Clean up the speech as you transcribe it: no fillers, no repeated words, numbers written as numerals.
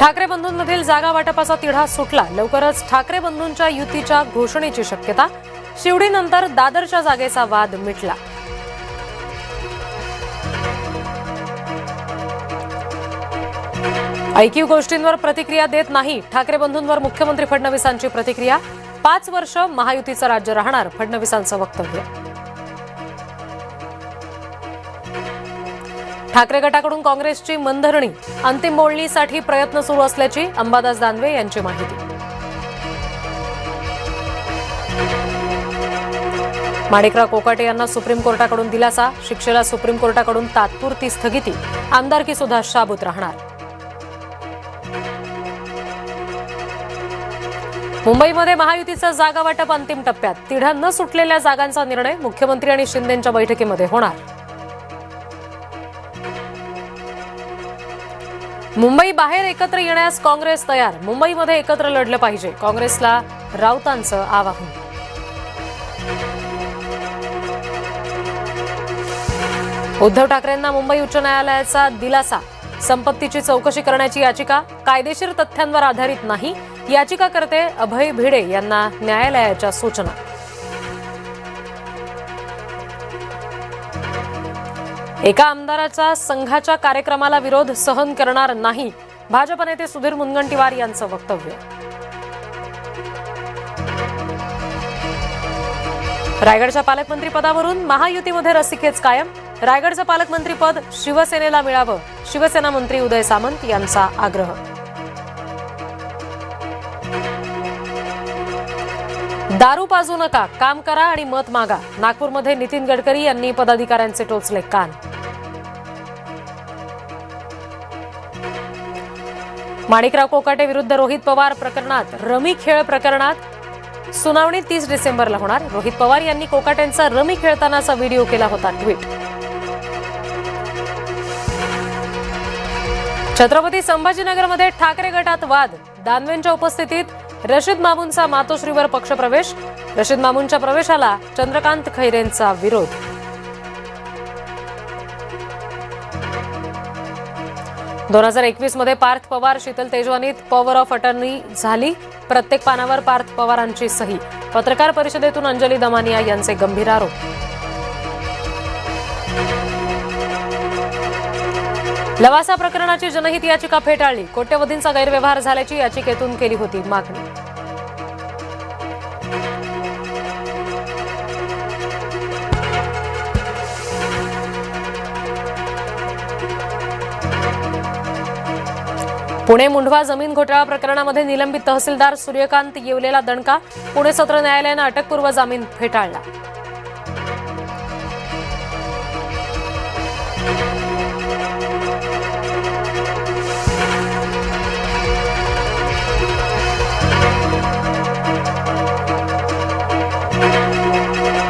ठाकरे बंधूंमधील जागा वाटपाचा तिढा सुटला. लवकरच ठाकरे बंधूंच्या युतीच्या घोषणेची शक्यता. शिवडीनंतर दादरच्या जागेचा वाद मिटला. ऐकीव गोष्टींवर प्रतिक्रिया देत नाही. ठाकरे बंधूंवर मुख्यमंत्री फडणवीसांची प्रतिक्रिया. 5 वर्ष महायुतीचं राज्य राहणार, फडणवीसांचं वक्तव्य. ठाकरे गटाकडून काँग्रेसची मनधरणी. अंतिम बोलणीसाठी प्रयत्न सुरू असल्याची अंबादास दानवे यांची माहिती. माणिकराव कोकाटे यांना सुप्रीम कोर्टाकडून दिलासा. शिक्षेला सुप्रीम कोर्टाकडून तात्पुरती स्थगिती. आमदारकी सुद्धा शाबूत राहणार. मुंबईमध्ये महायुतीचं जागा वाटप अंतिम टप्प्यात. तिढा न सुटलेल्या जागांचा निर्णय मुख्यमंत्री आणि शिंदेंच्या बैठकीमध्ये होणार. मुंबई बाहेर एकत्र येण्यास काँग्रेस तयार. मुंबईमध्ये एकत्र लढलं पाहिजे, काँग्रेसला राऊतांचं आवाहन. उद्धव ठाकरेंना मुंबई उच्च न्यायालयाचा दिलासा. संपत्तीची चौकशी करण्याची याचिका कायदेशीर तथ्यांवर आधारित नाही. याचिकाकर्ते अभय भिडे यांना न्यायालयाच्या सूचना. एका आमदाराचा संघाच्या कार्यक्रमाला विरोध सहन करणार नाही. भाजप नेते सुधीर मुनगंटीवार यांचं वक्तव्य. रायगडच्या पालकमंत्री पदावरून महायुतीमध्ये रस्सीखेच कायम. रायगडचं पालकमंत्रीपद शिवसेनेला मिळावं, शिवसेना मंत्री उदय सामंत यांचा आग्रह. दारू पाजू नका, काम करा आणि मत मागा. नागपूरमध्ये नितीन गडकरी यांनी पदाधिकाऱ्यांचे टोचले कान. माणिकराव कोकाटे विरुद्ध रोहित पवार प्रकरणात रमी खेळ प्रकरणात सुनावणी 30 डिसेंबरला होणार. रोहित पवार यांनी कोकाटेंचा रमी खेळतानाचा व्हिडिओ केला होता ट्विट. छत्रपती संभाजीनगरमध्ये ठाकरे गटात वाद. दानवेंच्या उपस्थितीत रशीद मामूनचा मातोश्रीवर पक्षप्रवेश. रशीद मामूनच्या प्रवेशाला चंद्रकांत खैरेंचा विरोध. मध्ये पार्थ पवार शीतल तेजवानीत पॉवर ऑफ अटर्नी झाली. प्रत्येक पानावर पार्थ पवारांची सही. पत्रकार परिषदेतून अंजली दमानिया यांचे गंभीर आरोप. लवासा प्रकरणाची जनहित याचिका फेटाळली. कोट्यवधींचा गैरव्यवहार झाल्याची याचिकेतून केली होती मागणी. पुणे मुंढवा जमीन घोटाळा प्रकरणामध्ये निलंबित तहसीलदार सूर्यकांत येवलेला दणका. पुणे सत्र न्यायालयानं अटकपूर्व जामीन फेटाळला.